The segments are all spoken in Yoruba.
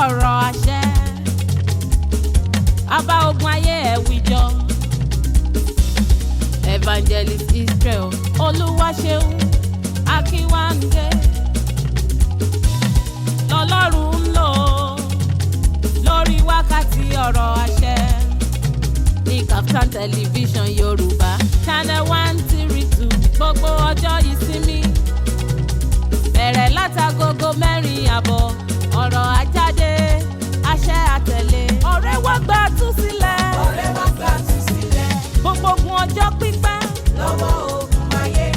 ọ̀rọ̀ àṣẹ. Abá ogun ayé ẹ̀ wíjọ. Evangelist Isreal Oluwaseun Akinwande. Lọ́lọ́run ń lò lórí wákàtí ọ̀rọ̀ àṣẹ. Ní Kaftan Television Yorùbá Channel 132 gbogbo ọjọ́ ìsinmi. Bẹ̀rẹ̀ látagogo mẹ́rin àbọ̀ ọ̀rọ̀ àjáde àṣẹ àtẹ̀lé. Ọ̀rẹ́ wá gbà tú sílẹ̀. Ọ̀rẹ́ wá gbà tú sílẹ̀. Gbogbo ogun ọjọ́ pípẹ́. Lọ́wọ́ ogun ayé.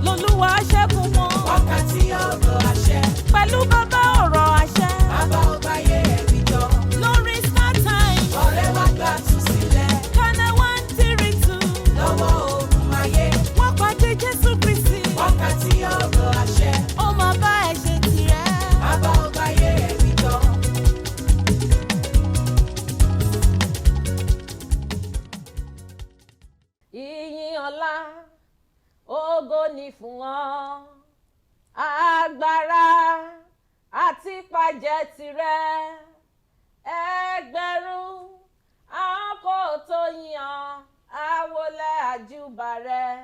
L'Olúwa ṣẹ́gun wọn. Wákàtí ọ̀rọ̀ àṣẹ. Pẹ̀lú bàbá ọ̀rọ̀ àṣẹ. Bàbá ọba ayé ẹ̀rí jọ. Lórí Startimes. Ọ̀rẹ́ wá gbà tú sílẹ̀. Channel 132. Lọ́wọ́ ogun ayé. Wọ́n pàdé Jésù Kristi. Wákàtí ọ̀rọ̀ àṣẹ. Ó máa bá ẹ ṣe tirẹ̀. Bàbá ọba ayé ẹ̀rí jọ. Ìyìn ọlá ògo ni fún ọ, agbára àti pàjẹ́ tirẹ̀, ẹgbẹ̀rún àwọn kò tó yàn àwọlẹ̀ àjùbà rẹ̀.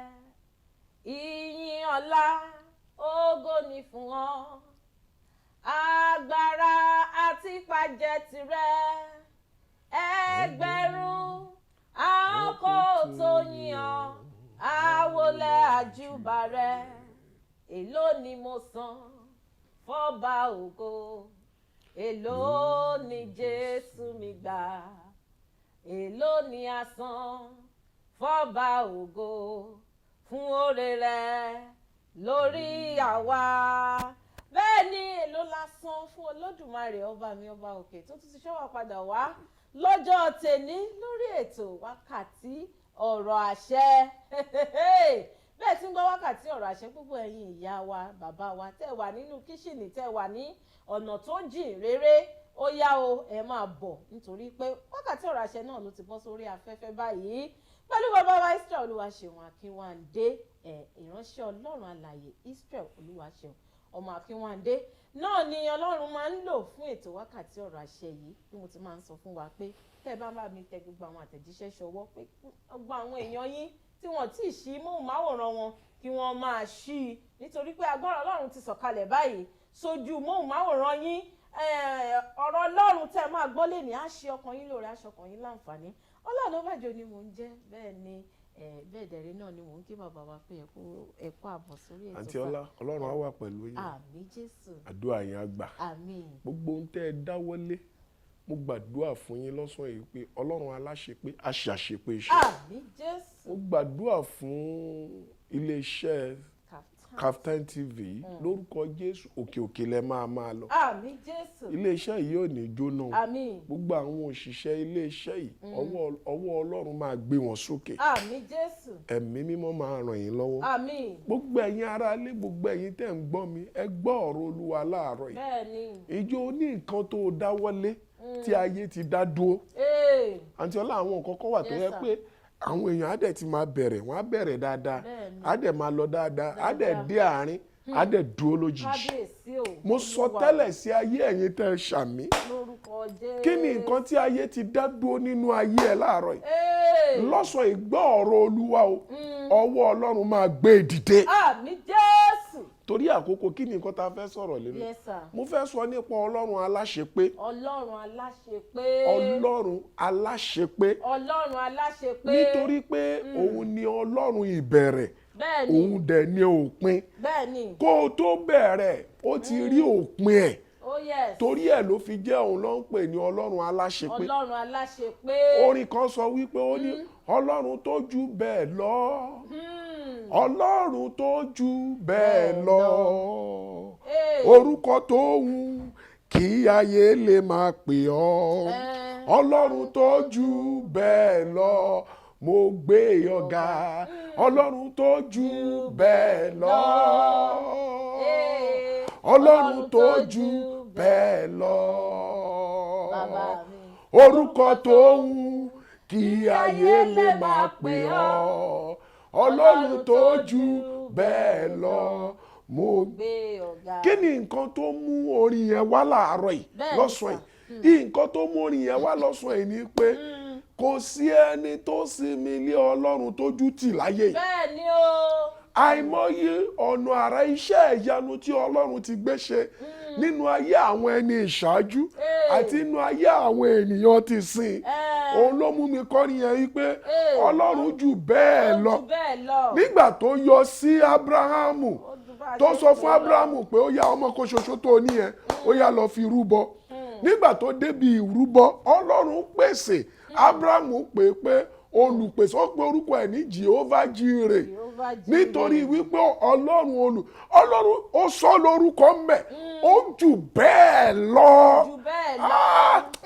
Ìyìn ọlá ògo ni fún ọ, agbára àti pàjẹ́ tirẹ̀, ẹgbẹ̀rún àwọn kò tó yàn àwọlẹ̀ àjùbà rẹ̀. Èló ni mo san fọ́ba ògo, èló ni Jésù mi gbà, èló ni a san fọ́ba ògo fún oore rẹ̀ lórí àwa. Bẹ́ẹ̀ ni èló la san fún Olódùmarè ọba mi ọba òkè tó tún ti ṣọ́ wa padà wá lọ́jọ́ tèní lórí ètò wákàtí ọ̀rọ̀ àṣẹ. Bẹ́ẹ̀ tí ń gbọ́ wákàtí ọ̀rọ̀ àṣẹ gbogbo ẹ̀yin ìyá wa bàbá wa tẹ́ wà nínú kíṣìnì tẹ́ wà ní ọ̀nà tó jìn réré, ó yá o ẹ máa bọ̀ nítorí pé wákàtí ọ̀rọ̀ àṣẹ náà ló ti bọ́ sórí afẹ́fẹ́ báyìí pẹ̀lú bàbá wa Isreal Oluwaseun Akinwande, ìránṣẹ́ Ọlọ́run alààyè Isreal Oluwaseun ọmọ Akinwande náà ni Ọlọ́run máa ń lò fún ètò wákàtí ọ̀rọ̀ àṣẹ yìí. Bí mo ti máa ń sọ fún wa pé tẹ́ bá bá mi tẹ gbogbo àwọn àtẹ̀jíṣẹ́ ṣọwọ́ pé gbogbo àwọn èèyàn yín tí wọ́n ti ṣí móhùnmáwòrán wọn kí wọ́n máa ṣí i nítorí pé agbára Ọlọ́run ti sọ̀kalẹ̀ báyìí sójú móhùnmáwòrán yín. Ọ̀rọ̀ Ọlọ́run tẹ́ máa gbọ́ lé ní á ṣe ọkàn yín lóore, á ṣe ọkàn yín láǹfààní. Ọlọ́runbájọ ni mò ń jẹ́, bẹ́ẹ̀ ni bẹ́ẹ̀ dẹ̀rẹ́ náà ni mò ń kí bàbá wa pé ẹ̀kọ́ àbọ̀ sórí ètò. àǹtí ọlá Ọlọ́run á wà pẹ̀lú yín. Àmín Jésù. Àdúrà yín á gbà. Àmín. Gbogbo ohun tẹ́ ẹ dáwọ́lé mo gbàdúrà fún yín lọ́sàn-án yìí pé Ọlọ́run aláṣepé á ṣàṣepé iṣẹ́. Àmín Jésù. Mo gbàdúrà fún iléeṣẹ́ Kaftan TV lórúkọ Jésù òkè òkè lẹ máa lọ. Àmín Jésù. Iléeṣẹ́ yìí ò ní jóná. Àmín. Gbogbo àwọn òṣìṣẹ́ iléeṣẹ́ yìí ọwọ́ Ọlọ́run máa gbé wọn sókè. Àmín Jésù. Ẹ̀mí mímọ́ máa ràn yín lọ́wọ́. Àmín. Gbogbo ẹ̀yin aráalé, gbogbo ẹ̀yin tẹ́ ń gbọ́ mi, ẹ gbọ́ ọ̀rọ̀ Olúwa láàárọ̀ yìí. Bẹ́ẹ̀ni. Ìjọ ní nǹkan tó dáwọ́lé tí ayé ti dá dúró. Àǹtí ọlá àwọn nǹkan kan wà tó yẹ pé àwọn èèyàn á dẹ̀ ti máa bẹ̀rẹ̀, wọ́n á bẹ̀rẹ̀ dáadáa, á dẹ̀ máa lọ dáadáa, á dẹ̀ dé àárín, á dẹ̀ dúró lójijì. Mo sọ tẹ́lẹ̀ sí ayé ẹ̀yin tẹ́ ẹ ṣàmì. Kí ni nǹkan tí ayé ti dá dúró nínú ayé ẹ láàárọ̀ yìí? Lọ́sàn ìgbọ́ ọ̀rọ̀ Olúwa o, ọwọ́ Ọlọ́run máa gbé e dìde. Àmín Jésù. Torí àkókò kí ni nǹkan tá a fẹ́ sọ̀rọ̀ lé lórí? Yes sir. Mo fẹ́ sọ nípa Ọlọ́run aláṣepé. Ọlọ́run aláṣepé. Ọlọ́run aláṣepé. Ọlọ́run aláṣepé. Nítorí pé òun ni Ọlọ́run ìbẹ̀rẹ̀. Bẹ́ẹ̀ni. Òun dẹ̀ ni òpin. Bẹ́ẹ̀ni. Kó o tó bẹ̀rẹ̀ ó ti rí òpin ẹ̀. Oh yes. Torí ẹ̀ ló fi jẹ́ òun ló ń pè ní Ọlọ́run aláṣepé. Ọlọ́run aláṣepé. Orin kan sọ wípé ó ní Ọlọ́run tó jù bẹ́ẹ̀ lọ. Ọlọ́run tó jù bẹ́ẹ̀ lọ. Orúkọ tó wù kí ayé lè máa pè ọ́. Ọlọ́run tó jù bẹ́ẹ̀ lọ. Mo gbé ọ̀gá. Ọlọ́run tó jù bẹ́ẹ̀ lọ. Ọlọ́run tó jù bẹ́ẹ̀ lọ. Orúkọ tó wù kí ayé lè máa pè ọ́. Ọlọ́run tó jù bẹ́ẹ̀ lọ. Mo gbé ọ̀gá. Kí ni nǹkan tó mú orin yẹn wá láàárọ̀ yìí lọ́sàn-án nǹkan tó mórin yẹn wá lọ́sàn yìí ni pé kò sí ẹni tó sinmi lé Ọlọ́run tójú tì láyé. bẹ́ẹ̀ ni o. àìmọye ọ̀nà àrà iṣẹ́ ìyanu tí Ọlọ́run ti gbé ṣe nínú ayé àwọn ẹni ìṣáájú àti nínú ayé àwọn ènìyàn ti sìn. òun ló mú mi kọrin yẹn wípé Ọlọ́run jù bẹ́ẹ̀ lọ. nígbà tó yọ sí Ábúráhámù tó sọ fún Ábúráhámù pé ó yá ọmọ kan ṣoṣo tó ní yẹn ó yá lọ fi rúbọ. nígbà tó débi ìrúbọ Ọlọ́run pèsè. Ábúráhámù pé olùpèsè, ó pe orúkọ ẹ̀ ní Jehovah Jireh nítorí wípé Ọlọ́run ó sọ lórúkọ mbẹ̀ ó jù bẹ́ẹ̀ lọ.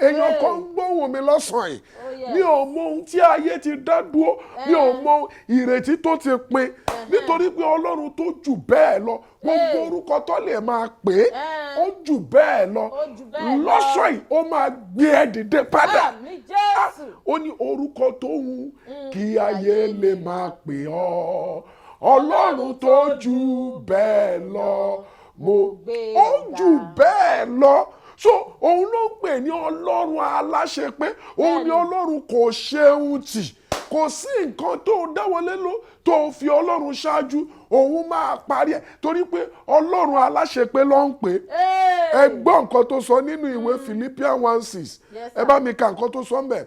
èèyàn kan gbóhùn mi lọ́sàn-án yìí mi ò mọ ohun tí ayé ti dá dúró mi ò mọ ìrètí tó ti pin nítorí pé Ọlọ́run tó jù bẹ́ẹ̀ lọ gbogbo orúkọ tó lè máa pè é ó jù bẹ́ẹ̀ lọ lọ́sàn yìí ó máa gbé ẹ dìde padà. ó ní orúkọ tó wù kí ayé lè máa pè ọ́ Ọlọ́run tó jù bẹ́ẹ̀ lọ ó jù bẹ́ẹ̀ lọ. so òun ló ń pè ní Ọlọ́run aláṣepé òun ni Ọlọ́run kò ṣeun tì kò sí nǹkan tó dáwọlé ló tó fi Ọlọ́run ṣáájú òun máa parí ẹ̀ torí pé Ọlọ́run aláṣepé ló ń pè é. ẹ gbọ́ nǹkan tó sọ nínú ìwé Philippians 1:6 ẹ bá mi ka nǹkan tó sọ mbẹ̀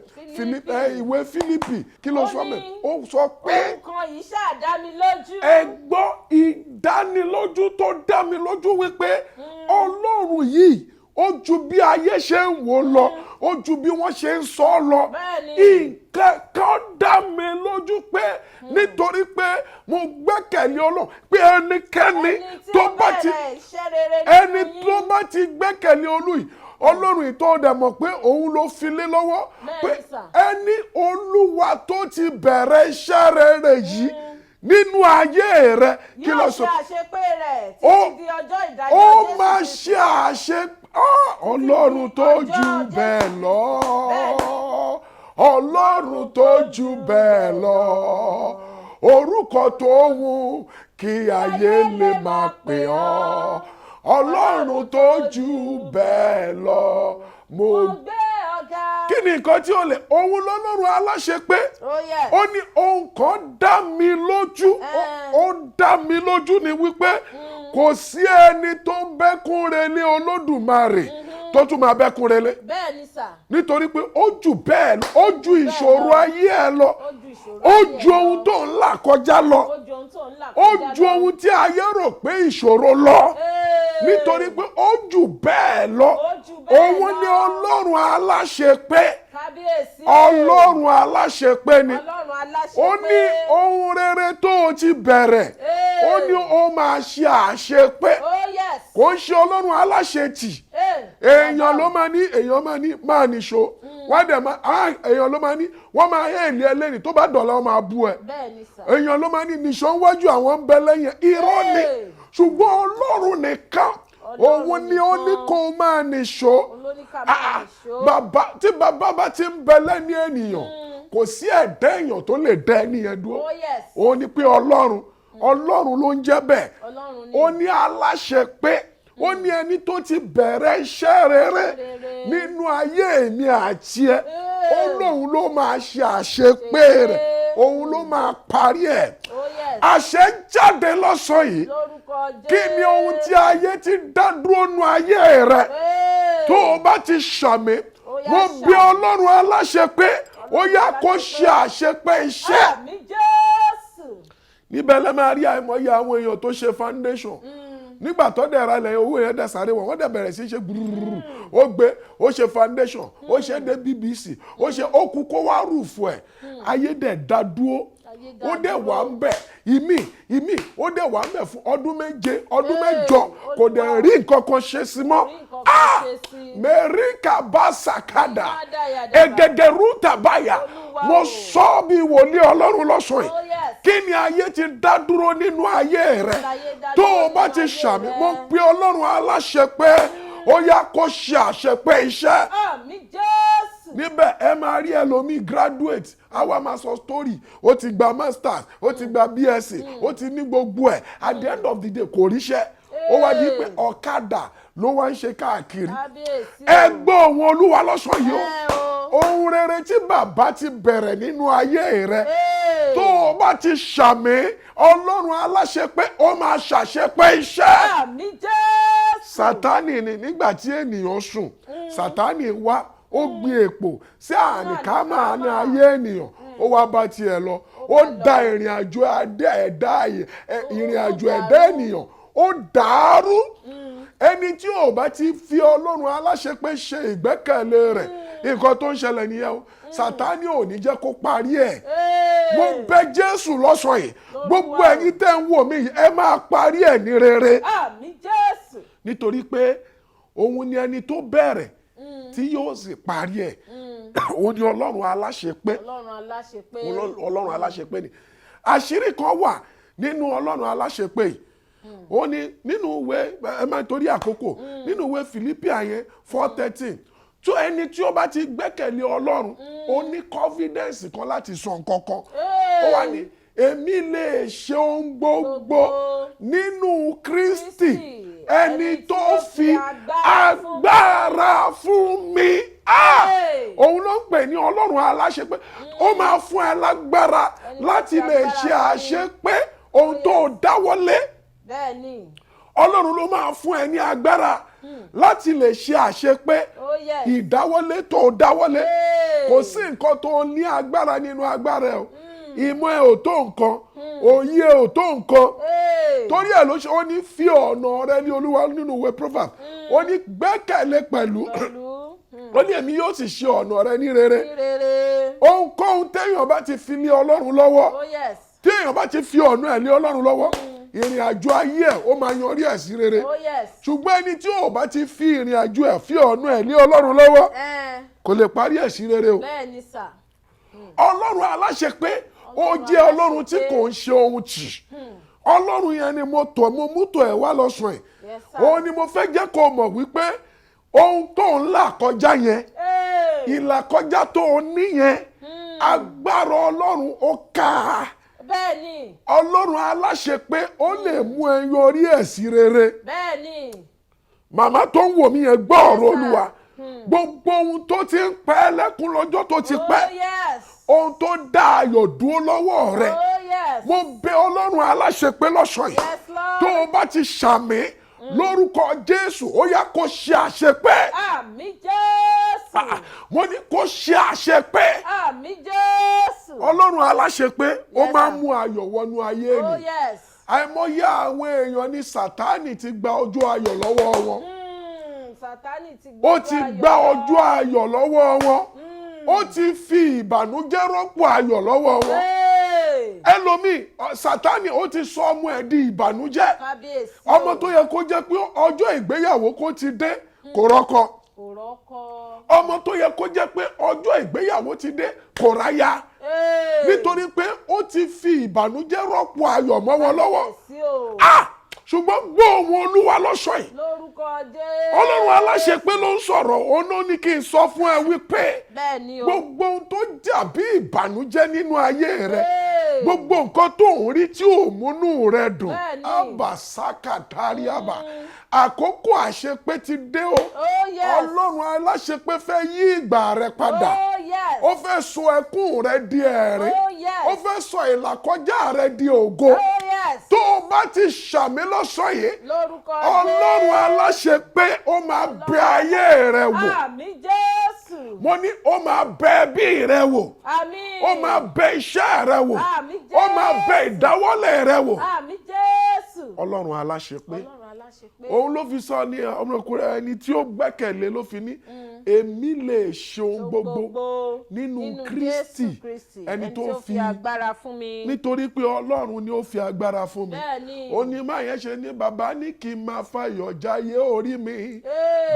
ìwé Fílípì kí ló sọ mbẹ̀ ó sọ pé nǹkan yìí ṣáà dá mi lójú. ẹ gbọ́ ìdánilójú tó dá mi lójú wípé Ọlọ́run yìí ó ju bí ayé ṣe ń wò lọ ó ju bí wọ́n ṣe ń sọ lọ. nǹkan kan dá mi lójú pé nítorí pé mo gbẹ́kẹ̀lé Ọlọ́run pé ẹnikẹ́ni tó bá ti gbẹ́kẹ̀lé Ọlọ́run ìtọ́ ọ̀dà mọ̀ pé òun ló fi lé lọ́wọ́ pé ẹni Olúwa tó ti bẹ̀rẹ̀ iṣẹ́ rere yìí nínú ayé rẹ kí ló sọ yóò ṣe àṣepé rẹ̀ títí di ọjọ́ ìdájọ́ Jésù. ó máa ṣe àṣepé Ọlọ́run tó jù bẹ́ẹ̀ lọ Ọlọ́run tó jù bẹ́ẹ̀ lọ orúkọ tó wù kí ayé lè máa pè ọ́ Ọlọ́run tó jù bẹ́ẹ̀ lọ mo gbé ọ̀gá. kí ni nǹkan tí ó lè òun lọ́lọ́run aláṣepé ó ní ohun kan dá mi lójú ó dá mi lójú ni wípé kò sí ẹni tó bẹ́kún relé Olódùmarè tó tún máa bẹ́kún relé. bẹ́ẹ̀ ni sà. nítorí pé ó jù bẹ́ẹ̀ lọ ó ju ìṣòro ayé ẹ lọ ó ju ohun tó ń là kọjá lọ ó ju ohun tí ayé rò pé ìṣòro lọ nítorí pé ó jù bẹ́ẹ̀ lọ òun ni Ọlọ́run aláṣepé Ọlọ́run aláṣepé ni ó ní ohun rere tó o ti bẹ̀rẹ̀ ó ní ó máa ṣe àṣepé kò ń ṣe Ọlọ́run aláṣetì èèyàn ló máa ní máa nìṣó wọ́n dẹ̀ máa èèyàn ló máa ní wọ́n máa hẹ́ẹ̀lì ẹlẹ́rìí tó bá dọ̀la wọ́n máa bú ẹ èèyàn ló máa ní nìṣó wájú àwọn ń bẹ lẹ́yìn irọ́ ni ṣùgbọ́n Ọlọ́run nìkan òun ni ó ní kó máa nìṣó tí bàbá bá ti ń bẹ lẹ́ni ènìyàn kò sí ẹ̀dá èèyàn tó lè dá ẹni yẹn dúró òun ni pé Ọlọ́run ló ń jẹ́ bẹ́ẹ̀ ó ní aláṣepé ó ní ẹni tó ti bẹ̀rẹ̀ iṣẹ́ rere nínú ayé mi àti ẹ ó lóun ló máa ṣe àṣepé rẹ̀ òun ló máa parí ẹ̀ àṣẹ jáde lọ́sàn yìí kí ni ohun tí ayé ti dá dúró nú ayé rẹ tó o bá ti ṣàmì mo bí Ọlọ́run aláṣepé ó yá kó ṣe àṣepé iṣẹ́ níbẹ̀ lẹ́ máa rí àìmọye àwọn èèyàn tó ṣe foundation nígbà tó dẹ̀ ra ilẹ̀ owó yẹn dẹ̀ sáré wọ́n dẹ̀ bẹ̀rẹ̀ sí ṣe gbúrúrú ó gbé ó ṣe foundation ó ṣe dé BBC ó ṣe ó kú kó wá rúùfù ẹ̀ ayé dẹ̀ dá dúró ó dẹ̀ wà ń bẹ̀ ìmí ó dẹ̀ wà ń bẹ̀ fún ọdún méje ọdún mẹ́jọ kò dẹ̀ rí nǹkan kan ṣe sí mọ́ mẹ́ríkà bá sàkádà ẹ̀gẹ̀gẹ̀ rúta báyà mo sọ bí wòlíì Ọlọ́run lọ́sàn yìí kí ni ayé ti dá dúró nínú ayé rẹ tó o bá ti ṣàmì mo pe Ọlọ́run aláṣepé ó yá kó ṣe àṣepé iṣẹ́. níbẹ̀ ẹ máa rí ẹlòmíì graduate àwa máa sọ story ó ti gba masters ó ti gba BSc ó ti ní gbogbo ẹ̀ at the end of the day kò ríṣẹ́ ó wá di pé ọ̀kadà ló wá ń ṣe káàkiri. Ẹ gbọ́ ohùn Olúwa lọ́sàn yìí o. Ohun rere tí bàbá ti bẹ̀rẹ̀ nínú ayé rẹ tó o bá ti ṣàmì Ọlọ́run aláṣepé ó máa ṣàṣepé iṣẹ́. Àmín Jésù. Sátánì ni nígbà tí ènìyàn sùn, Sátánì wá ó gbin èpò sí àníkámà ní ayé ènìyàn, ó wá bá tiẹ̀ lọ, ó da ìrìn àjò ẹ̀dá ènìyàn ó dàrú. Ẹni tí ò bá ti fi Ọlọ́run aláṣepé ṣe ìgbẹ́kẹ̀lé rẹ̀, nǹkan tó ń ṣẹlẹ̀ nìyẹn o. Sátánì ò ní jẹ́ kó parí ẹ̀. Mo bẹ̀ Jésù lọ́sàn yìí, gbogbo ẹ̀yin tẹ́ ń wò mí yìí, ẹ máa parí ẹ̀ ní rere. Àmín Jésù. Nítorí pé òun ni ẹni tó bẹ̀rẹ̀ tí yóò sì parí ẹ̀. Òun ni Ọlọ́run aláṣepé. Ọlọ́run aláṣepé ni. Àṣírí kan wà nínú Ọlọ́run aláṣepé yìí. Ó ní nínú ìwé ẹ máa torí àkókò nínú ìwé Fílípíà yẹn 4:13 tó ẹni tí ó bá ti gbẹ́kẹ̀lé Ọlọ́run ó ní confidence kan láti sọ nǹkan kan. Ó wá ní èmi lè ṣe ohun gbogbo nínú Kristi ẹni tó fi agbára fún mi. Òun ló ń pè ní Ọlọ́run aláṣepé. Ó máa fún ẹ lágbára láti lè ṣe àṣepé ohun tó dáwọ́lé. Bẹ́ẹ̀ni. Ọlọ́run ló máa fún ẹ ní agbára láti lè ṣe àṣepé ìdáwọ́lé tó dáwọ́lé. Kò sí nǹkan tó ní agbára nínú agbára ẹ o. Ìmọ̀ ẹ ò tó nǹkan, òye ò tó nǹkan. Torí ẹ̀ ló ṣe ó ní fi ọ̀nà rẹ ní Olúwa nínú ìwé Proverbs. Ó ní gbẹ́kẹ̀lé pẹ̀lú. Ó ní èmi yóò sì ṣe ọ̀nà rẹ ní rere. Ohunkóhun téèyàn bá ti fi lé Ọlọ́run lọ́wọ́, téèyàn bá ti fi ọ̀nà ẹ̀ lé Ọlọ́run lọ́wọ́, ìrìn àjò ayé ẹ̀ ó máa yanrí ẹ̀ sí rere. Ṣùgbọ́n ẹni tí ò bá ti fi ìrìn àjò ẹ̀ fi ọ̀nà ẹ̀ lé Ọlọ́run lọ́wọ́ kò lè parí ẹ̀ sí rere o. Ọlọ́run aláṣepé ó jẹ́ Ọlọ́run tí kò ń ṣe ohun tì. Ọlọ́run yẹn ni mo mú tọ̀ ẹ̀ wá lọ́sàn ẹ̀. Òun ni mo fẹ́ jẹ́ kó mọ̀ wípé ohun tó ń là kọjá yẹn, ìlàkọjá tó o ní yẹn, agbára Ọlọ́run ó ká a. Bẹ́ẹ̀ni. Ọlọ́run aláṣepé ó lè mú ẹ yọrí ẹ̀ sí rere. Bẹ́ẹ̀ni. Màmá tó ń wò mí yẹn gbọ́ ọ̀rọ̀ Olúwa. Gbogbo ohun tó ti ń pẹ́ lẹ́kún lọ́jọ́ tó ti pẹ́. Ohun tó dá ayọ̀ dúró lọ́wọ́ rẹ̀. Mo bẹ̀ Ọlọ́run aláṣepé lọ́sàn yìí. Tó o bá ti ṣàmì lórúkọ Jésù ó yá kó ṣe àṣepé. Àmín Jésù. Mo ní kó ṣe àṣepé. Àmín Jésù. Ọlọ́run aláṣepé ó máa ń mú ayọ̀ wọnú ayé ni. Àìmọye àwọn èèyàn ní Sátánì ti gba ọjọ́ ayọ̀ lọ́wọ́ wọn. Ó ti gba ọjọ́ ayọ̀ lọ́wọ́ wọn. Ó ti fi ìbànújẹ́ rọ́pò ayọ̀ lọ́wọ́ wọn. Ẹlòmíì Sátánì ó ti sọ ọmọ ẹ̀ di ìbànújẹ́. Ọmọ tó yẹ kó jẹ́ pé ọjọ́ ìgbéyàwó kó ti dé kò rọ́kọ. Ọmọ tó yẹ kó jẹ́ pé ọjọ́ ìgbéyàwó ti dé kò ráyà. Nítorí pé ó ti fi ìbànújẹ́ rọ́pò ayọ̀ mọ́ wọn lọ́wọ́. Ṣùgbọ́n gbọ́ ohùn Olúwa lọ́sàn yìí. Ọlọ́run aláṣepé ló ń sọ̀rọ̀, òun ló ní kí n sọ fún ẹ wípé gbogbo ohun tó dàbí ìbànújẹ́ nínú ayé rẹ, gbogbo nǹkan tó ń rí tí ò múnú rẹ dùn, àbàsákàtàríàbà, àkókò àṣepé ti dé o. Ọlọ́run aláṣepé fẹ́ yí ìgbà rẹ padà. Ó fẹ́ sọ ẹkún rẹ di ẹ̀rín. Ó fẹ́ sọ ìlàkọjá rẹ di ògo. Tó o bá ti ṣàmì lọ́sàn yìí, Ọlọ́run aláṣepé ó máa bẹ ayé rẹ wò. Àmín Jésù. Mo ní ó máa bẹ ẹbí rẹ wò. Àmín. Ó máa bẹ iṣẹ́ rẹ wò. Àmín Jésù. Ó máa bẹ ìdáwọ́lé rẹ wò. Àmín Jésù. Ọlọ́run aláṣepé. Òun ló fi sọ ní ọmọkùnrin ẹni tí ó gbẹ́kẹ̀lé ló fi ní èmi lè ṣe ohun gbogbo nínú Kristi ẹni tó fi agbára fún mi. Nítorí pé Ọlọ́run ni ó fi agbára fún mi. Ó ní máa yẹn ṣe ní bàbá ní kí n máa fayọ̀ jayé orí mi.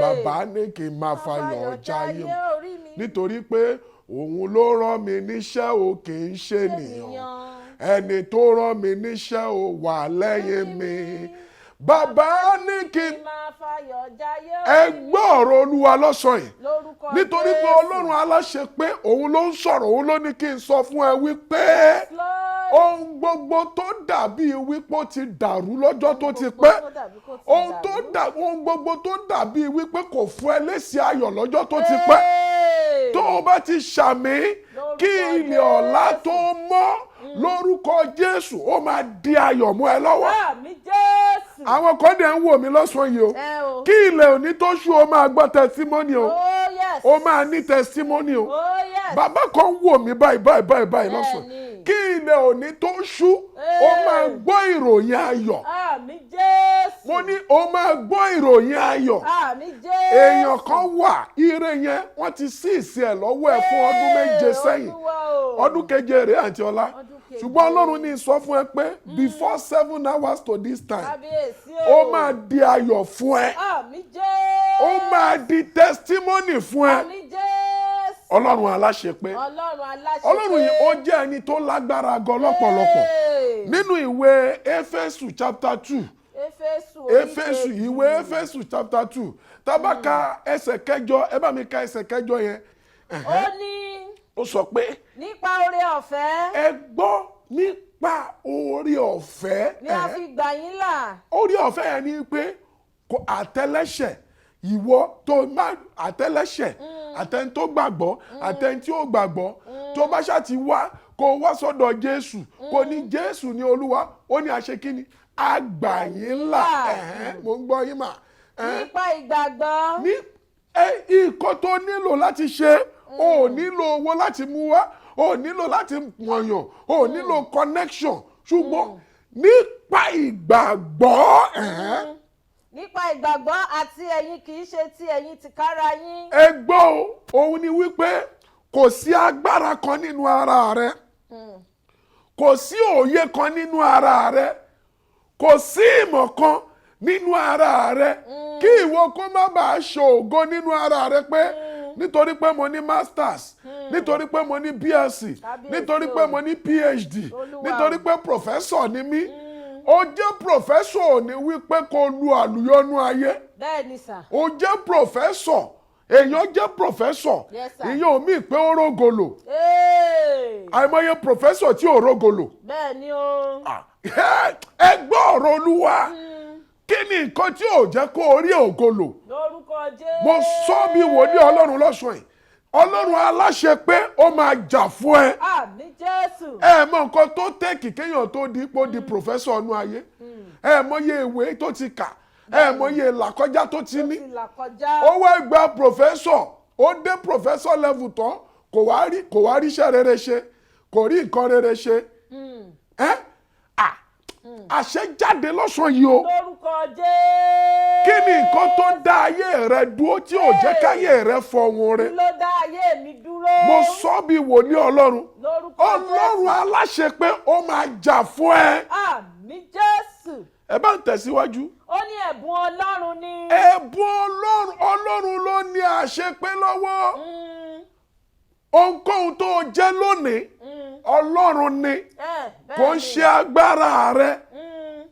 Bàbá ní kí n máa fayọ̀ jayé orí mi. Nítorí pé òun ló rán mi níṣẹ́ o kì í ṣe ènìyàn. Ẹni tó rán mi níṣẹ́ o wà lẹ́yìn mi. Bàbá ní kí ẹ gbọ́ ọ̀rọ̀ Olúwa lọ́sàn yìí. Nítorí pé Ọlọ́run aláṣepé òun ló ń sọ̀rọ̀, òun ló ní kí n sọ fún ẹ wípé ohun gbogbo tó dàbí wípé ó ti dàrú lọ́jọ́ tó ti pẹ́ ohun gbogbo tó dàbí wípé kò fún ẹ lésì ayọ̀ lọ́jọ́ tó ti pẹ́ tó o bá ti ṣàmì kí ilẹ̀ ọ̀la tó mọ́ lórúkọ Jésù ó máa di ayọ̀ mọ́ ẹ lọ́wọ́. Àmín Jésù. Àwọn kan dẹ̀ ń wò mí lọ́sàn-án yìí o kí ilẹ̀ òní tó ṣú o máa gbọ́ testimony o o máa ní testimony o bàbá kan wò mí báyìí lọ́sàn-án kí ilẹ̀ òní tó ṣú o máa gbọ́ ìròyìn ayọ̀. Àmín Jésù. Mo ní o máa gbọ́ ìròyìn ayọ̀. Àmín Jésù. Èèyàn kan wà ire yẹn wọ́n ti sí ìsìn ẹ̀ lọ́wọ́ ẹ̀ fún ọdún méje sẹ́yìn ọdún keje rèé àǹtí ọlá ṣùgbọ́n Ọlọ́run ní sọ fún ẹ pé before 7 hours to this time ó máa di ayọ̀ fún ẹ. Àmín Jésù. Ó máa di testimony fún ẹ. Àmín Jésù. Ọlọ́run aláṣepé Ọlọ́run yìí ó jẹ́ ẹni tó lágbára gan lọ́pọ̀lọpọ̀ nínú ìwé Éfésù chapter 2 ìwé Éfésù chapter 2 tá bá ka ẹsẹ̀ kẹjọ ẹ bá mi ka ẹsẹ̀ kẹjọ yẹn. Ó ní ó sọ pé nípa oore ọ̀fẹ́. Ẹ gbọ́ nípa oore ọ̀fẹ́. Ni a fi gbà yín là. Oore ọ̀fẹ́ yẹn ni pé àtẹlẹ́ṣẹ̀ ìwọ tó má àtẹlẹ́ṣẹ̀ àtẹni tó gbàgbọ́ àtẹni tí ó gbàgbọ́ tó bá ṣá ti wá kó wá sọ́dọ̀ Jésù kó ní Jésù ní Olúwa ó ní àṣekíní àgbà yín là mo ń gbọ́ yín mà. Nípa ìgbàgbọ́. Ní ìkọ́ tó nílò láti ṣe o nílò owó láti mú wá o nílò láti wọ̀nyàn o nílò connection ṣùgbọ́n nípa ìgbàgbọ́. Nípa ìgbàgbọ́ àti ẹ̀yin kì í ṣe ti ẹ̀yin tìkára yín. Ẹ gbọ́ òun ni wípé kò sí agbára kan nínú ara rẹ kò sí òye kan nínú ara rẹ kò sí ìmọ̀ kan nínú ara rẹ kí ìwọ kó má bàa ṣògo nínú ara rẹ pé nítorí pé mo ní masters nítorí pé mo ní BSc nítorí pé mo ní PhD nítorí pé professor ni mí ó jẹ́ professor ní wípé kó lu àlùyọ́nú ayé. Bẹ́ẹ̀ni sà. ó jẹ́ professor èèyàn jẹ́ professor ìyẹn ò mí pé ó rógolo àìmọye professor tí ò rógolo. Bẹ́ẹ̀ni o. Ẹ gbọ́ ọ̀rọ̀ Olúwa kí ni nǹkan tí ò jẹ́ kó o rí ògolo. Lórúkọ Jésù. Mo sọ bí wòlíì Ọlọ́run lọ́sàn-án yìí Ọlọ́run aláṣẹ pé ó máa jà fún ẹ. Àmín Jésù. Ẹ mọ nǹkan tó tẹ́kì kéèyàn tó di ipò di professor ọ̀nù ayé ẹ mọye ìwé tó ti kà ẹ mọye làkọjá tó ti ní ó wá gba professor ó dé professor level tán kò wá ríṣẹ́ rere ṣe kò rí nǹkan rere ṣe àṣẹ jáde lọ́sàn yìí o. Lórúkọ Jésù. Kí ni nǹkan tó dá ayé rẹ dúró tí ò jẹ́ káyé rẹ fọhùn rẹ. Kí ló dá ayé mi dúró. Mo sọ bí wòlíì Ọlọ́run. Lórúkọ Jésù. Ọlọ́run aláṣẹ pé ó máa jà fún ẹ. Àmín Jésù. Ẹ bá ń tẹ̀síwájú. Ó ní ẹ̀bùn Ọlọ́run ni. Ẹ̀bùn Ọlọ́run ló ní àṣepé lọ́wọ́. Ohunkóhun tó jẹ́ lónìí Ọlọ́run ni kò ń ṣe agbára rẹ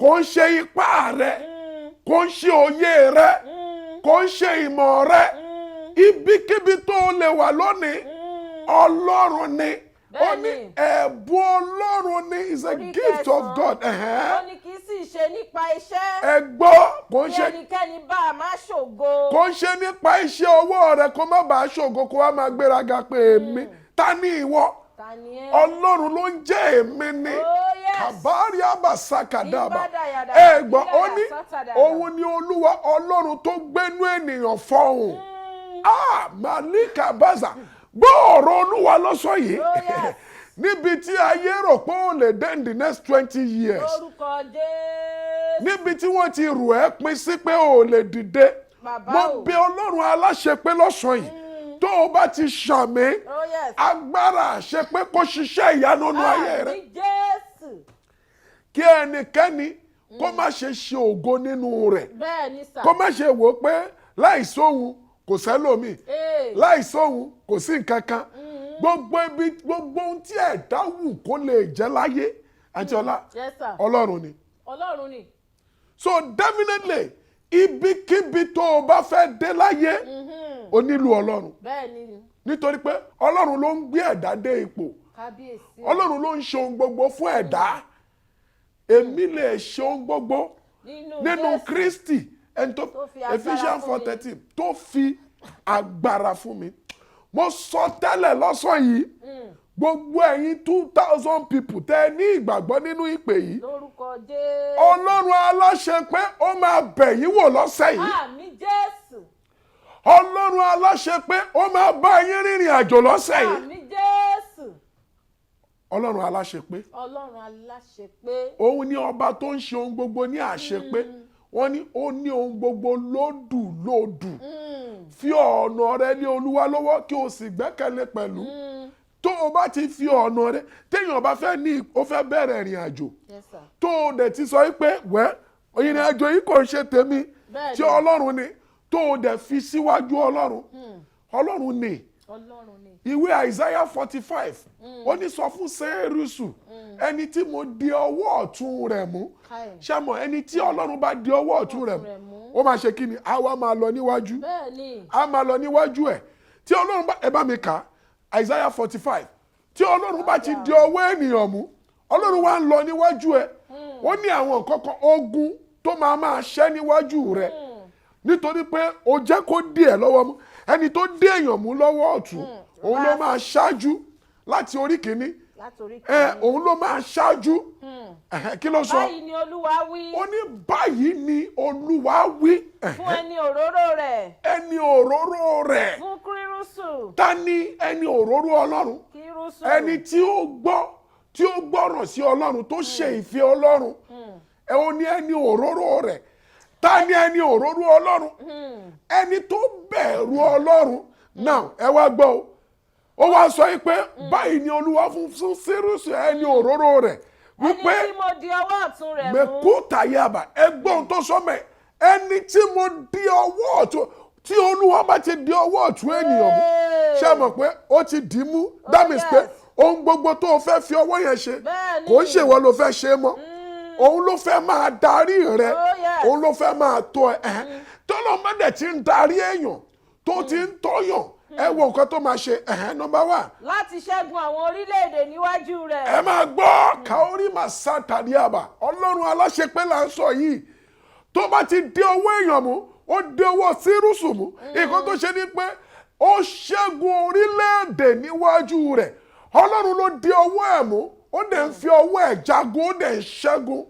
kò ń ṣe ipá rẹ kò ń ṣe òye rẹ kò ń ṣe ìmọ̀ rẹ ibikíbi tó lè wà lónìí Ọlọ́run ni ó ní ẹ̀bùn Ọlọ́run ni is a gift of God. Ó ní kì í sì ṣe nípa iṣẹ́. Ẹ gbọ́ kò ń ṣe ẹnikẹ́ni bá a máa ṣògo. Kò ń ṣe nípa iṣẹ́ ọwọ́ rẹ kó má bàa ṣògo kó wá máa gbéraga pé èmi ta ni ìwọ. Ọlọ́run ló ń jẹ́ èmi ni kàbárí àbàsàkàdàbà ẹ gbọ́ ó ní òun ni Olúwa Ọlọ́run tó gbénú ènìyàn fọhùn màlíkà bàzà gbọ́ ọ̀rọ̀ Olúwa lọ́sọ̀ yìí níbi tí ayé rò pé ó lè dé in the next 20 years Lórúkọ Jésù. níbi tí wọ́n ti rò ẹ́ pin sí pé ó lè dìde mo bẹ̀ Ọlọ́run aláṣẹ pé lọ́sàn yìí tó o bá ti ṣàmì agbára àṣẹ pé kó ṣiṣẹ́ ìyanu nínú ayé rẹ kí ẹnikẹ́ni kó má ṣe ṣe ògo nínú rẹ̀ kó má ṣe wò ó pé láìsí òun kò sẹ́lòmíì láìsí òun kò sí nǹkan kan gbogbo ohun tí ẹ̀dá wù kó lè jẹ́ láyé àti Ọlọ́run ni. So definitely ibikíbi tó o bá fẹ́ dé láyé o nílò Ọlọ́run nítorí pé Ọlọ́run ló ń gbé ẹ̀dá dé ipò Ọlọ́run ló ń ṣe ohun gbogbo fún ẹ̀dá èmi lè ṣe ohun gbogbo nínú Kristi ẹni tó Ephesians 4:13 tó fi agbára fún mi. Mo sọ tẹ́lẹ̀ lọ́sàn yìí gbogbo ẹ̀yin 2,000 people tẹ́ ní ìgbàgbọ́ nínú ìpè yìí. Lórúkọ Jésù. Ọlọ́run aláṣẹ pé ó máa bẹ̀ yín wò lọ́sẹ̀ yìí. Àmín Jésù. Ọlọ́run aláṣẹ pé ó máa bá yín rìnrìn àjò lọ́sẹ̀ yìí. Àmín Jésù. Ọlọ́run aláṣẹ pé. Ọlọ́run aláṣẹ pé. Òun ni ọba tó ń ṣe ohun gbogbo ní àṣepé. Wọ́n ní ó ní ohun gbogbo lódùlódù. Fi ọ̀nà rẹ lé Olúwa lọ́wọ́ kí o sì gbẹ́kẹ̀lé pẹ̀lú. Tó o bá ti fi ọ̀nà rẹ téèyàn bá fẹ́ ní o fẹ́ bẹ̀rẹ̀ ìrìn àjò. Tó o dẹ̀ ti sọ pé ìrìn àjò yìí kò ṣe tèmi tí Ọlọ́run ni tó o dẹ̀ fi síwájú Ọlọ́run. Ọlọ́run ni. Ìwé Isaiah 45 ó ní sọ fún Sẹ́rùsù ẹni tí mo di ọwọ́ ọ̀tún rẹ̀ mú. Ṣé mọ̀ ẹni tí Ọlọ́run bá di ọwọ́ ọ̀tún rẹ̀ mú ó máa ṣe kí ni a wá máa lọ níwájú. A máa lọ níwájú ẹ̀ tí Ọlọ́run bá ẹ bá mi kà Isaiah 45 tí Ọlọ́run bá ti di ọwọ́ ènìyàn mú Ọlọ́run wá ń lọ níwájú ẹ̀. Ó ní àwọn nǹkan ogun tó máa ṣẹ́ níwájú rẹ̀ nítorí pé ó jẹ́ kó dí ẹ̀ lọ́wọ́ mú ẹni tó dé èèyàn mú lọ́wọ́ ọ̀tún òun ló máa ṣáájú láti orí kìíní òun ló máa ṣáájú kí ló sọ. Báyìí ni Olúwa wí. Ó ní báyìí ni Olúwa wí. Fún ẹni òróró rẹ̀. Ẹni òróró rẹ̀. Fún Kírúsù. Ta ni ẹni òróró Ọlọ́run? Kírúsù. Ẹni tí ó gbọ́ràn sí Ọlọ́run tó ṣe ìfẹ́ Ọlọ́run. Ó ní ẹni òróró rẹ̀. Ta ni ẹni òróró Ọlọ́run? Ẹni tó bẹ̀rù Ọlọ́run. Now ẹ wá gbọ́ o. Ó wá sọ pé báyìí ni Olúwa fún Sẹ́rùsù ẹni òróró rẹ̀. Wípé ẹni tí mo di ọwọ́ ọ̀tún rẹ̀ mú. Mẹ́kúta yaba ẹgbọ́n tó sọ mẹ́ ẹni tí mo di ọwọ́ ọ̀tún tí Olúwa bá ti di ọwọ́ ọ̀tún ènìyàn mú. Ṣé mọ̀ pé ó ti dì í mú? That means pé ohun gbogbo tó o fẹ́ fi ọwọ́ yẹn ṣe kò ń ṣèwọ ló fẹ́ ṣe mọ́. Òun ló fẹ́ máa darí rẹ. Òun ló fẹ́ máa tọ́ ẹ. Tọ́lọ́mọdé ti ń darí èèyàn tó ti ń tọ́yàn. Ẹ wo nǹkan tó máa ṣe number 1. Láti ṣẹ́gun àwọn orílẹ̀-èdè níwájú rẹ̀. Ẹ máa gbọ́ Kaori Masa Tadiaba Ọlọ́run aláṣepé là ń sọ yìí tó bá ti dé ọwọ́ èèyàn mú ó dé ọwọ́ Sẹ́rùsù mú nǹkan tó ṣe ni pé ó ṣẹ́gun orílẹ̀-èdè níwájú rẹ̀ Ọlọ́run ló dé ọwọ́ ẹ̀ mú ó dẹ̀ ń fi ọwọ́ ẹ̀ jagun ó dẹ̀ ń ṣẹ́gun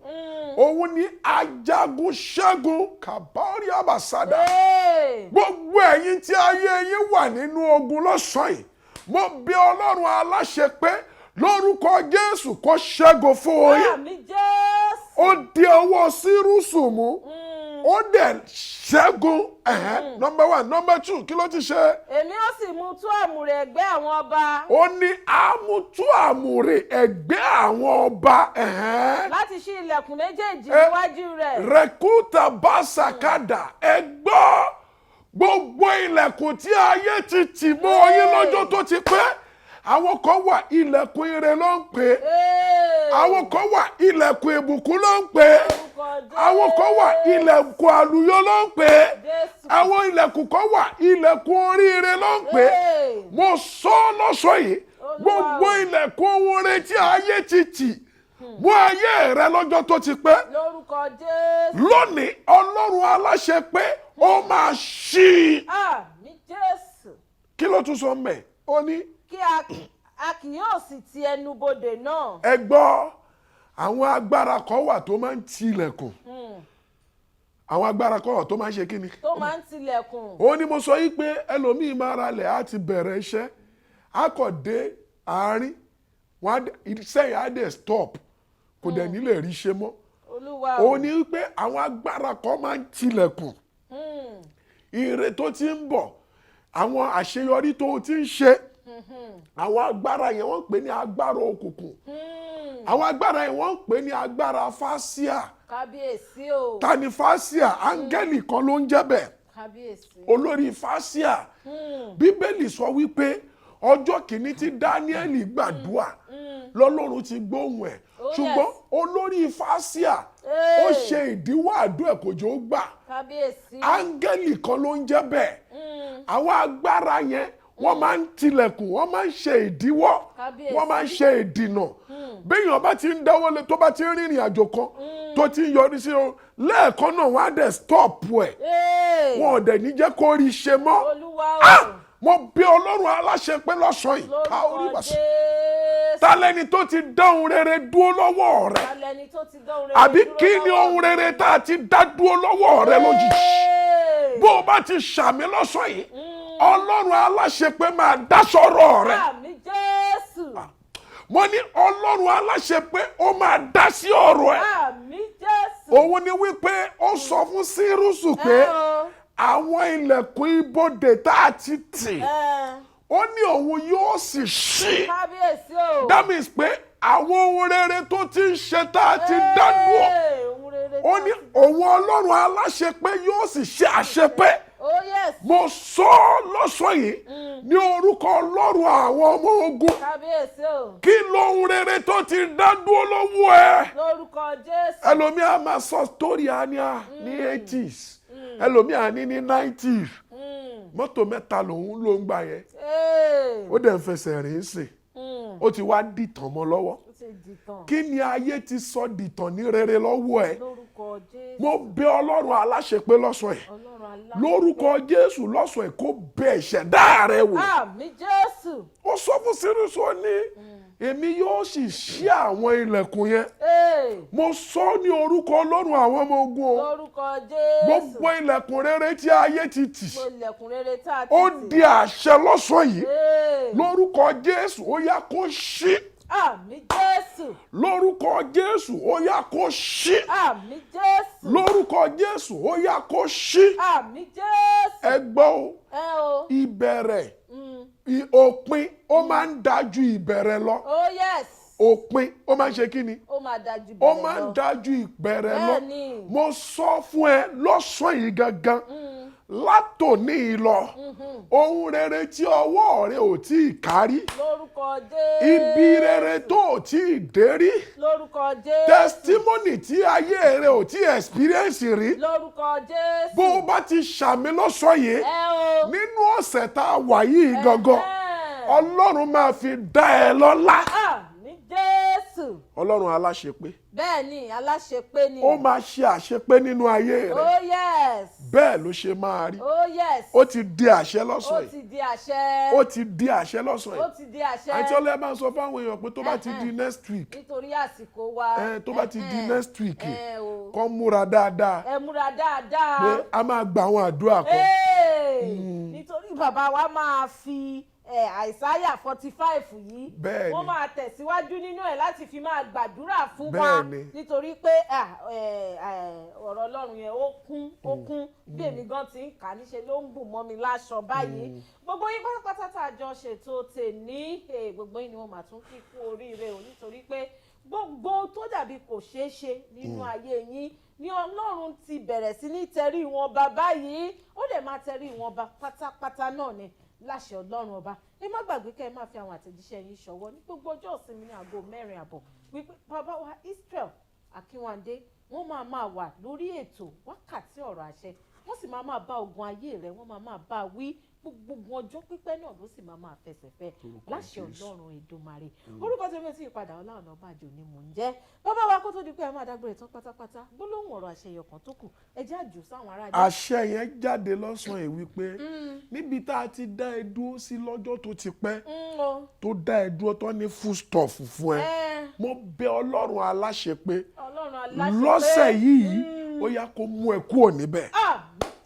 òun ni ajagun ṣẹ́gun Kaori Abasada gbogbo ẹ̀yin tí ayé yín wà nínú ogun lọ́sàn-án yìí mo bí Ọlọ́run aláṣẹ pé lórúkọ Jésù kó ṣẹ́gun fún yín. Àmín Jésù. Ó di ọwọ́ Sẹ́rùsù mú ó dẹ̀ ṣẹ́gun number 1 number 2 kí ló ti ṣe. Èmi ó sì mú tú àmùrè ẹ̀gbẹ́ àwọn ọba. Ó ní àmútú àmùrè ẹ̀gbẹ́ àwọn ọba. Láti ṣí ilẹ̀kùn méjèèjì níwájú rẹ̀. Rẹ̀kúta Básàkádà ẹ gbọ́ gbogbo ilẹ̀kùn tí ayé ti tì mọ́ yín lọ́jọ́ tó ti pẹ́ àwọn kan wà ilẹ̀kùn ire ló ń pè àwọn kan wà ilẹ̀kùn ìbùkún ló ń pè àwọn kan wà ilẹ̀kùn àlùyọ ló ń pè àwọn ilẹ̀kùn kan wà ilẹ̀kùn oríire ló ń pè mo sọ lọ́sọ̀ yìí gbogbo ilẹ̀kùn ohun rere tí ayé ti tì mọ́ ayé rẹ lọ́jọ́ tó ti pẹ́ lónìí Ọlọ́run aláṣẹ pé ó máa ṣí. Àmín Jésù. Kí ló tún sọ mẹ́ ó ní. Kí a kì yóò sì ti ẹnubodè náà. Ẹ gbọ́ àwọn agbára kan wà tó máa ń tilẹ̀kùn àwọn agbára kan wà tó máa ń ṣe kí ni. Tó máa ń tilẹ̀kùn. Ó ní mo sọ yìí pé ẹlòmíì máa ralẹ̀ á ti bẹ̀rẹ̀ iṣẹ́ á kọ̀ dé àárín iṣẹ́ yẹn á dẹ̀ stop kò dẹ̀ ní lè rí ṣe mọ́. Olúwa ó ní pé àwọn agbára kan máa ń tilẹ̀kùn ire tó ti ń bọ̀ àwọn àṣeyọrí tó ti ń ṣe àwọn agbára yẹn wọ́n ń pè ní agbára òkùnkùn àwọn agbára yẹn wọ́n ń pè ní agbára fásíà. Kábíyèsí o. Ta ni fásíà áńgẹ́lì kan ló ń jẹ́ bẹ́ẹ̀. Kábíyèsí. Olórí fásíà Bíbélì sọ wípé ọjọ́ kìíní tí Dáníẹ́lì gbàdúrà lọ́lọ́run ti gbóhùn ẹ̀ ṣùgbọ́n olórí fásíà ó ṣe ìdíwọ́ àdúrà kò jẹ́ ó gbà. Kábíyèsí. Áńgẹ́lì kan ló ń jẹ́ bẹ́ẹ̀ àwọn agbára yẹn wọ́n máa ń tilẹ̀kùn wọ́n máa ń ṣe ìdíwọ́ wọ́n máa ń ṣe ìdìnà béèyàn bá ti ń dáwọ́lé tó bá ti ń rìnrìn àjò kan tó ti ń yọrí sí o lẹ́ẹ̀kan náà wọ́n á dẹ̀ stop ẹ̀ wọn ò dẹ̀ ní jẹ́ kó rí ṣe mọ́ mo bí Ọlọ́run aláṣepé lọ́sàn-án yìí ká orí bàṣẹ talẹ́ni tó ti dá ohun rere dúró lọ́wọ́ rẹ̀ àbí kí ni ohun rere tá a ti dá dúró lọ́wọ́ rẹ̀ lójijì bó o bá ti ṣàmì lọ́sàn-án yìí Ọlọ́run aláṣepé máa dá sọ́rọ̀ rẹ̀ mo ní Ọlọ́run aláṣepé ó máa dá sí ọ̀rọ̀ ẹ̀ òun ni wípé ó sọ fún Sírùsù pé àwọn ilẹ̀kùn ibodè tá a ti tì ó ní òun yóò sì ṣí that means pé àwọn ohun rere tó ti ń ṣe tá a ti dá dúró ó ní òun Ọlọ́run aláṣepé yóò sì ṣe àṣepé mo sọ lọ́sọ̀ yìí ní orúkọ Ọlọ́run àwọn ọmọ ogun kí lóhun rere tó ti dá dúró lọ́wọ́ ẹ ẹlòmíà máa sọ story àníà ní 80s ẹlòmíà ní 90s mọ́tò mẹ́ta lòun ló ń gbà yẹn ó dẹ̀ ń fẹsẹ̀ rìn sí ó ti wá dìtàn mọ́ lọ́wọ́ kí ni ayé ti sọ dìtàn ní rere lọ́wọ́ ẹ mo bẹ̀ Ọlọ́run aláṣepé lọ́sàn ẹ̀ lórúkọ Jésù lọ́sàn ẹ̀ kó bẹ̀ ìṣẹ̀dá rẹ wò ó sọ fún Sírùsù ní èmi yóò sì ṣí àwọn ilẹ̀kùn yẹn mo sọ ní orúkọ Ọlọ́run àwọn ọmọ ogun o gbogbo ilẹ̀kùn rere tí ayé ti tì ó di àṣẹ lọ́sàn yìí lórúkọ Jésù ó yá kó ṣí àmín Jésù lórúkọ Jésù ó yá kó ṣí àmín Jésù lórúkọ Jésù ó yá kó ṣí àmín Jésù ẹ gbọ́ o ìbẹ̀rẹ̀ òpin ó máa ń dájú ìbẹ̀rẹ̀ lọ oh yes òpin ó máa ń ṣe kí ni ó máa dájú ìbẹ̀rẹ̀ lọ ó máa ń dájú ìbẹ̀rẹ̀ lọ mo sọ fún ẹ lọ́sàn yìí gangan látòní lọ ohun rere tí ọwọ́ rẹ ò tí ì kárí lórúkọ Jésù ibi rere tó ò tí ì dérí lórúkọ Jésù testimony tí ayé rẹ ò tí ì experience rí lórúkọ Jésù bó o bá ti ṣàmì lọ́sọ̀ yìí nínú ọ̀sẹ̀ tá a wà yìí gangan Ọlọ́run máa fi dá ẹ lọ́lá. Àmín Jésù. Ọlọ́run aláṣepé. Bẹ́ẹ̀ni aláṣepé ni. Ó máa ṣe àṣepé nínú ayé rẹ. Oh yes. Bẹ́ẹ̀ ló ṣe máa rí. Oh yes. Ó ti di àṣẹ lọ́sàn yìí. Ó ti di àṣẹ. Ó ti di àṣẹ lọ́sàn yìí. Ó ti di àṣẹ. Àti ọlọ́yẹ máa ń sọ fáwọn èèyàn pé tó bá ti di next week. Nítorí àsìkò wa. Tó bá ti di next week. Kó múra dáadáa. Ẹ múra dáadáa. Pé a máa gba àwọn àdúrà kan. Nítorí bàbá wa máa fi Àìsáyà 45 yìí wọ́n máa tẹ̀síwájú nínú ẹ̀ láti fi máa gbàdúrà fún wa nítorí pé ọ̀rọ̀ Ọlọ́run yẹn ó kún bí èmi gan ti ń kà níṣe ló ń bù mọ́ mi láṣọ báyìí gbogbo yín pátápátá tá a jọ ṣètò tèní gbogbo yín ni wọ́n máa tún kí kú oríire o nítorí pé gbogbo tó dàbí kò ṣeé ṣe nínú ayé yín ni Ọlọ́run ti bẹ̀rẹ̀ sí ní tẹrí wọn ba báyìí ó lè máa tẹrí wọn ba pátápátá náà ni láṣẹ Ọlọ́run ọba ẹ má gbàgbé kẹ́ ẹ máa fi àwọn àtẹ̀jíṣẹ́ yín ṣọwọ́ ní gbogbo ọjọ́ ìsinmi ní aago 4:00 wípé bàbá wa Isreal Akinwande wọ́n máa wà lórí ètò wákàtí ọ̀rọ̀ àṣẹ wọ́n sì máa bá ogun ayé rẹ̀ wọ́n máa bá wí gbogbo ọjọ́ pípẹ́ náà ló sì máa fẹsẹ̀ fẹ́ láṣẹ Ọlọ́run Èdùmàrè orúkọ tí mo ti ìpadà Ọláọ̀nà Ọbájọ ni mò ń jẹ́ bàbá wa kó tó di pé ẹ máa dágbére tán pátápátá gbólóhùn ọ̀rọ̀ àṣẹ ẹyọkan tó kù ẹ jẹ́ àjò sáwọn ará ìdí. àṣẹ yẹn jáde lọ́sàn-án ẹ̀ wípé níbi tá a ti dá ẹ dúró sí lọ́jọ́ tó ti pẹ́ tó dá ẹ dúró tó ní full stop fún ẹ mo bẹ̀ Ọlọ́run aláṣepé lọ́sẹ̀ yìí ó yá kó mú ẹ kúrò níbẹ̀.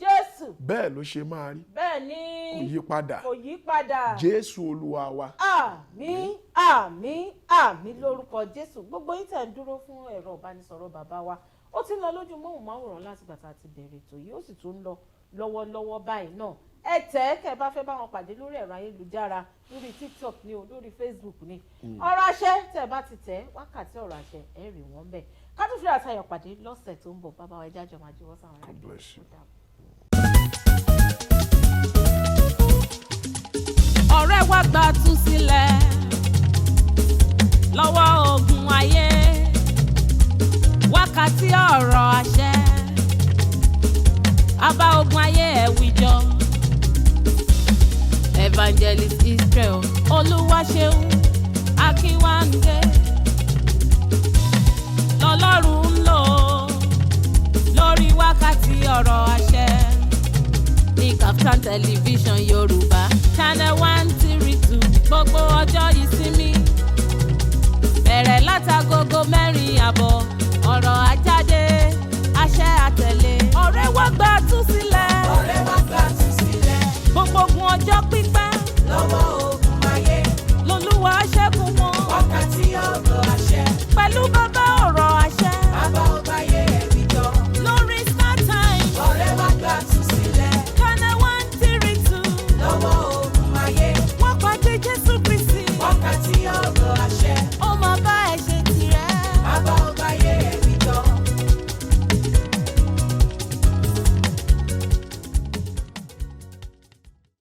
Jésù. Bẹ́ẹ̀ ló ṣe máa rí. Bẹ́ẹ̀ ni. Kò yí padà. Jésù Olúwa wa. Àmín àmín àmín lórúkọ Jésù. Gbogbo yín tẹ̀ ń dúró fún ẹ̀rọ ìbánisọ̀rọ̀ bàbá wa. Ó ti ń lọ lójú móhùnmáwòrán láti gbà tá a ti bẹ̀rẹ̀ ètò yìí. Ó sì tún ń lọ lọ́wọ́lọ́wọ́ báyìí náà. Ẹ tẹ̀ kẹ́ bá fẹ́ bá wọn pàdé lórí ẹ̀rọ ayélujára lórí TikTok ni o lórí Facebook ni. Ọ̀rọ̀ àṣẹ tẹ́ bá ti tẹ̀ wákàtí ọ̀rọ̀ àṣẹ ẹ rí wọn bẹ́ẹ̀. Ká tún fi àtayọ̀ pàdé lọ́sẹ̀ tó ń bọ̀ bàbá wa ẹja jọ máa jíwọ́ sáwọn ará ìlú. Ọ̀rẹ́ wa gba tú sílẹ̀ lọ́wọ́ ogun ayé wákàtí ọ̀rọ̀ àṣẹ abá ogun ayé ẹ̀wìjọ Evangelist Isreal Oluwaseun Akinwande tẹlifíṣàn Yorùbá Channel 132 gbogbo ọjọ́ ìsinmi bẹ̀rẹ̀ látagogo 4:00 àbọ̀